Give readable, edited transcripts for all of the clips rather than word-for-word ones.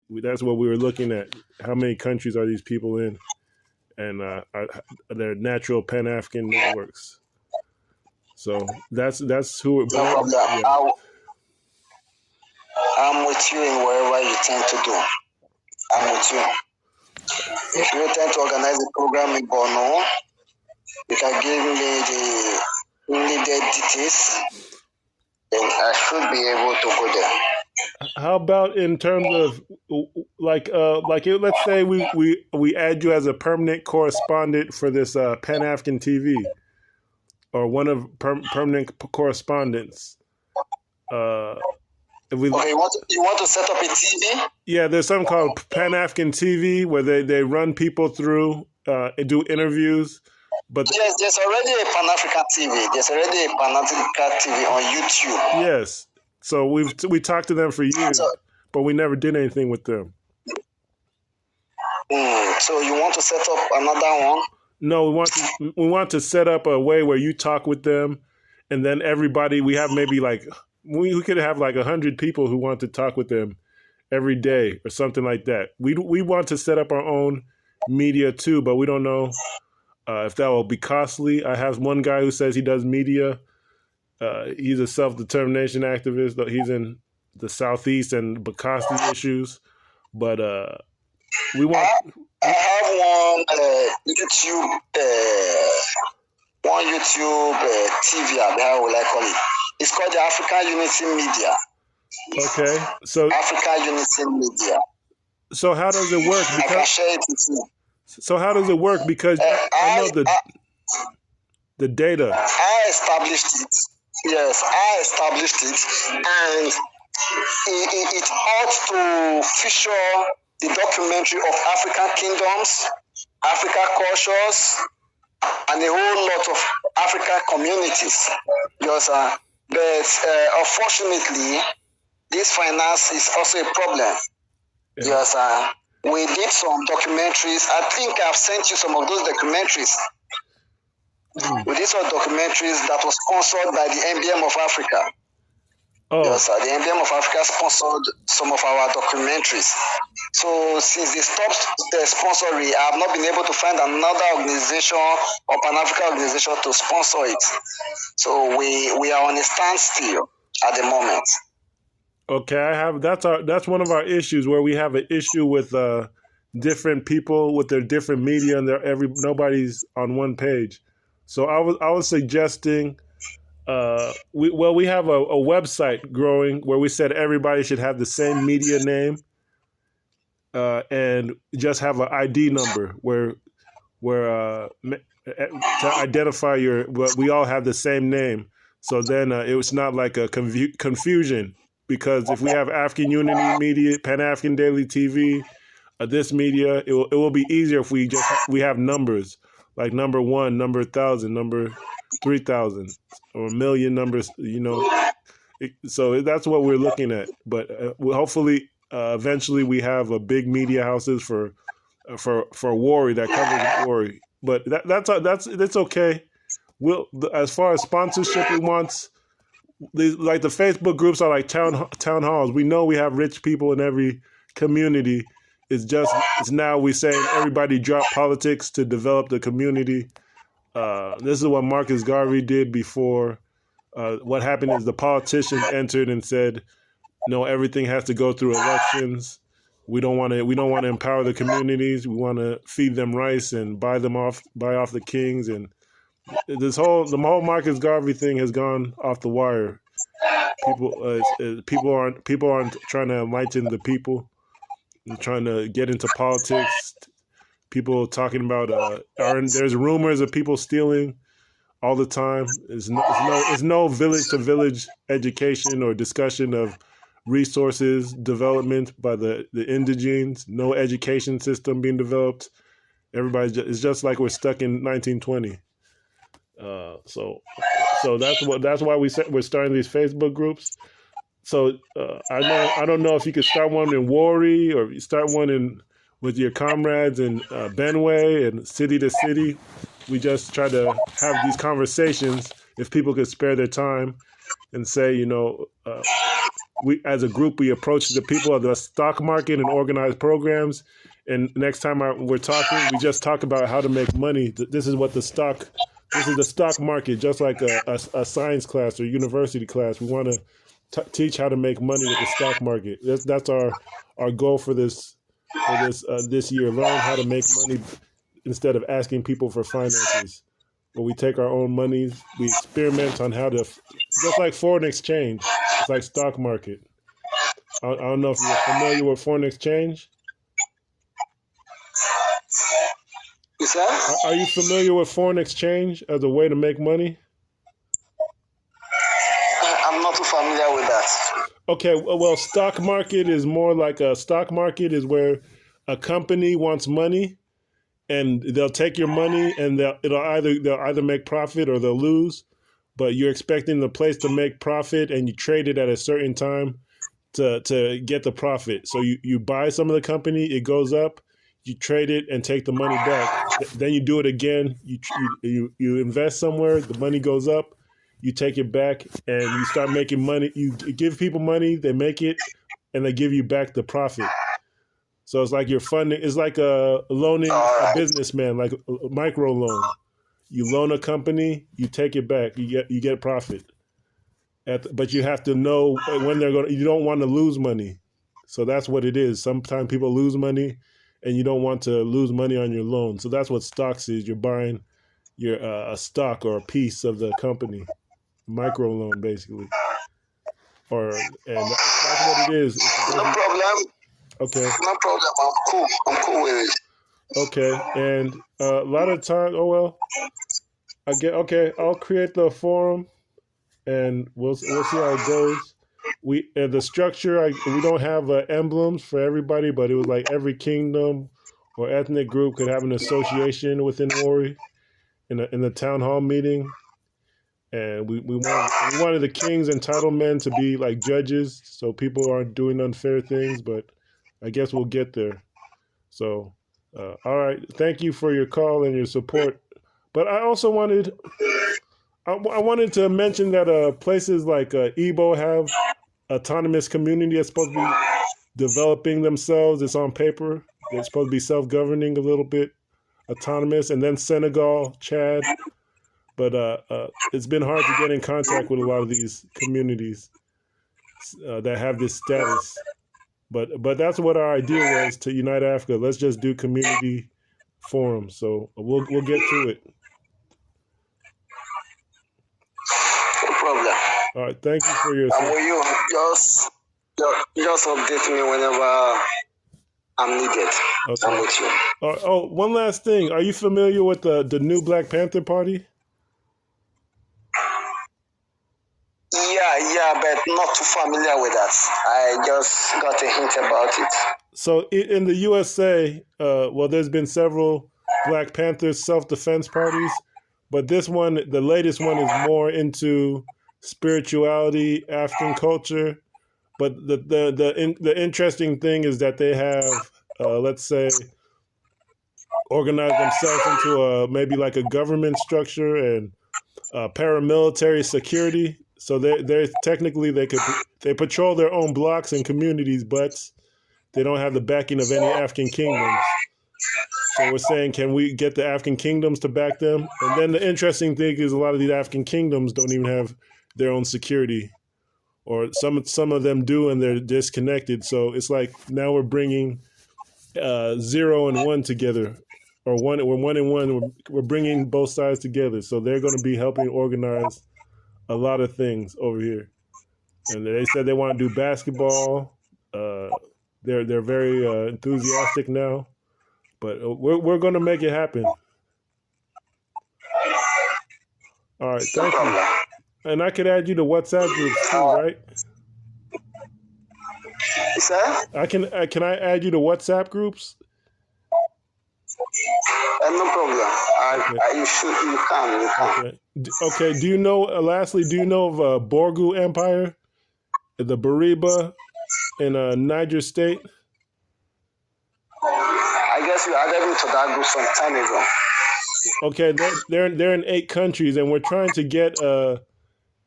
that's what we were looking at. How many countries are these people in, and their natural Pan African networks. So that's who. No problem. Yeah. I'm with you in wherever you tend to do. I'm with you. If you tend to organize a program in Borno, you can give me the needed details, then I should be able to go there. How about in terms of let's say we add you as a permanent correspondent for this Pan African TV, or one of permanent correspondents. You want to set up a TV? Yeah, there's something called Pan African TV where they run people through and do interviews. But yes, there's already a Pan African TV. There's already a Pan African TV on YouTube. Yes, so we talked to them for years, but we never did anything with them. So you want to set up another one? No, we want to set up a way where you talk with them, and then everybody, we have maybe we could have 100 people who want to talk with them every day or something like that. We want to set up our own media too, but we don't know if that will be costly. I have one guy who says he does media. He's a self-determination activist. He's in the Southeast and Bakasti issues, but we want. I have one YouTube TV. How will I call it? It's called the African Unity Media. Okay, so African Unity Media. So how does it work? I can share it with you. So how does it work? Because I know the data. I established it. Yes, I established it, and it ought to feature the documentary of African kingdoms, African cultures, and a whole lot of African communities. Yes, but unfortunately, this finance is also a problem. Yeah. Yes, we did some documentaries. I think I've sent you some of those documentaries. We did some documentaries that was sponsored by the MBM of Africa. Oh. Yes, the MBM of Africa sponsored some of our documentaries. So since they stopped the sponsoring, I have not been able to find another organization or Pan-African organization to sponsor it. So we are on a standstill at the moment. Okay, that's one of our issues, where we have an issue with different people with their different media, and nobody's on one page. So I was suggesting we have a website growing where we said everybody should have the same media name and just have an ID number where to identify we all have the same name. So then it was not like a confusion. Because if we have African Unity Media, Pan African Daily TV, this media, it will be easier if we have numbers, like number 1, number 1,000, number 3,000, or 1,000,000 numbers. So that's what we're looking at. But hopefully, eventually, we have a big media houses for Warri that covers Warri. But that's okay. As far as sponsorship, we want. Like the Facebook groups are like town halls. We know we have rich people in every community. It's now we saying everybody drop politics to develop the community. This is what Marcus Garvey did before. What happened is the politicians entered and said, "No, everything has to go through elections. We don't want to empower the communities. We want to feed them rice and buy off the kings." And the whole Marcus Garvey thing has gone off the wire. People aren't trying to enlighten the people. They're trying to get into politics. People talking about there's rumors of people stealing all the time. There's no village to village education or discussion of resources development by the indigenes. No education system being developed. It's just like we're stuck in 1920. So that's why we're starting these Facebook groups. So I don't know if you could start one in Warri or you start one with your comrades in Benue and city to city. We just try to have these conversations if people could spare their time, and say, we as a group we approach the people of the stock market and organize programs. And next time we're talking, we just talk about how to make money. This is the stock market, just like a science class or university class. We want to teach how to make money with the stock market. That's our goal for this year. Learn how to make money instead of asking people for finances. Where we take our own money, we experiment on how to, just like foreign exchange. It's like stock market. I don't know if you're familiar with foreign exchange. Is that? Are you familiar with foreign exchange as a way to make money? I'm not too familiar with that. Okay, well, stock market is more like a stock market is where a company wants money, and they'll take your money, and they'll either make profit or they'll lose. But you're expecting the place to make profit, and you trade it at a certain time to get the profit. So you buy some of the company, it goes up, you trade it and take the money back. Then you do it again. You invest somewhere, the money goes up, you take it back, and you start making money. You give people money, they make it, and they give you back the profit. So it's like you're funding. It's like loaning a businessman, like a micro loan. You loan a company, you take it back, you get profit. But you have to know when they're going. You don't want to lose money, so that's what it is. Sometimes people lose money, and you don't want to lose money on your loan. So that's what stocks is. You're buying a stock or a piece of the company, micro loan basically. And that's what it is. No problem. Okay. No problem. I'm cool. I'm cool with it. Okay, and a lot of times, I'll create the forum, and we'll see how it goes. The structure, we don't have emblems for everybody, but it was like every kingdom or ethnic group could have an association within Warri in the town hall meeting, and we wanted the kings and title men to be like judges, so people aren't doing unfair things. But I guess we'll get there. So. All right. Thank you for your call and your support. But I also wanted to mention that places like Igbo have autonomous community that's supposed to be developing themselves. It's on paper. They're supposed to be self-governing a little bit, autonomous. And then Senegal, Chad. But it's been hard to get in contact with a lot of these communities that have this status. But that's what our idea was, to unite Africa. Let's just do community forums. So we'll get to it. No problem. All right. Thank you for your. I'm with you. Just update me whenever I'm needed. Okay. I'm with you. One last thing. Are you familiar with the new Black Panther Party? Yeah, but not too familiar with that. I just got a hint about it. So in the USA, there's been several Black Panther self-defense parties, but this one, the latest one, is more into spirituality, African culture. But the interesting thing is that they have, let's say, organized themselves into maybe like a government structure and paramilitary security. So they're technically they patrol their own blocks and communities, but they don't have the backing of any African kingdoms. So we're saying, can we get the African kingdoms to back them? And then the interesting thing is a lot of these African kingdoms don't even have their own security, or some of them do, and they're disconnected. So it's like now we're bringing 0 and 1 together, or we're 1 and 1. We're bringing both sides together. So they're going to be helping organize a lot of things over here. And they said they want to do basketball. They're very enthusiastic now, but we're going to make it happen. All right, thank you. And I could add you to WhatsApp groups too, right? Sir? Can I add you to WhatsApp groups? No problem. You can. Okay. Do you know? Lastly, do you know of Borgu Empire, the Bariba in Niger State? I guess you added me to that group some time ago. Okay, they're in 8 countries, and we're trying to get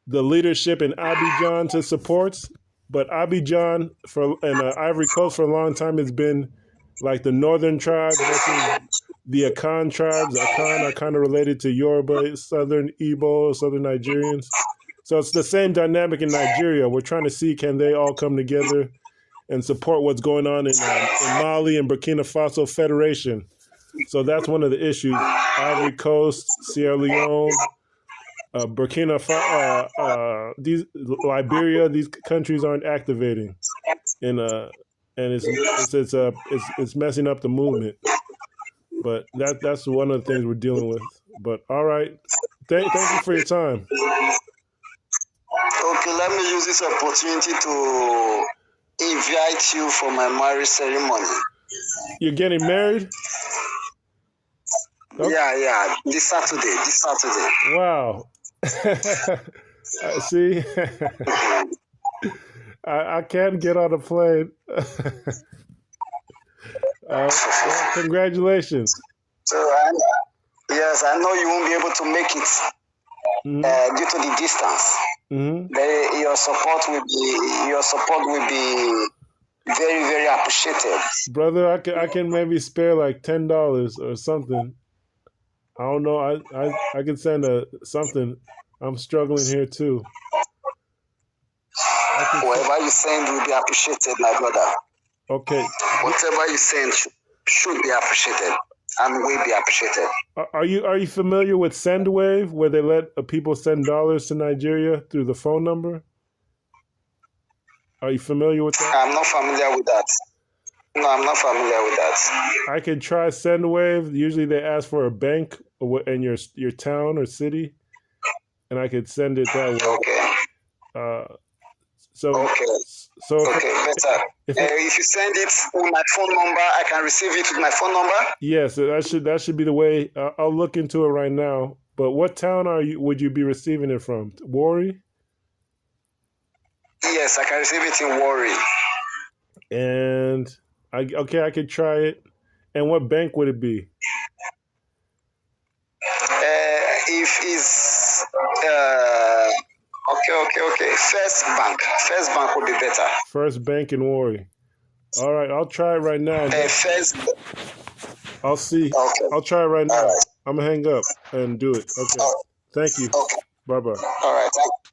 the leadership in Abidjan to support. But Abidjan and Ivory Coast for a long time has been like the northern tribes versus the Akan tribes. Akan are kind of related to Yoruba, Southern Igbo, Southern Nigerians. So it's the same dynamic in Nigeria. We're trying to see, can they all come together and support what's going on in Mali and Burkina Faso Federation. So that's one of the issues. Ivory Coast, Sierra Leone, Burkina Faso, Liberia, these countries aren't activating, and it's messing up the movement. But that's one of the things we're dealing with. But all right, thank you for your time. Okay, let me use this opportunity to invite you for my marriage ceremony. You're getting married? Okay. Yeah. This Saturday. Wow. See, I can't get on a plane. Well, congratulations. So, yes, I know you won't be able to make it due to the distance. But your support will be very, very appreciated. Brother, I can maybe spare like $10 or something. I don't know. I can send something. I'm struggling here too. Whatever you send will be appreciated, my brother. Okay. Whatever you send should be appreciated and will be appreciated. Are you familiar with SendWave, where they let people send dollars to Nigeria through the phone number? Are you familiar with that? I'm not familiar with that. No, I'm not familiar with that. I can try SendWave. Usually they ask for a bank in your town or city, and I could send it that way. Okay. Better. If you send it with my phone number, I can receive it with my phone number. Yes, that should be the way. I'll look into it right now. But what town would you be receiving it from? Warri? Yes, I can receive it in Warri. And I could try it. And what bank would it be? If it's okay. First bank would be better. First bank in Warri. All right, I'll try it right now. I'll see. Okay. I'll try it right now. Right. I'm gonna hang up and do it. Okay. Thank you. Okay. Bye-bye. All right. Thank you.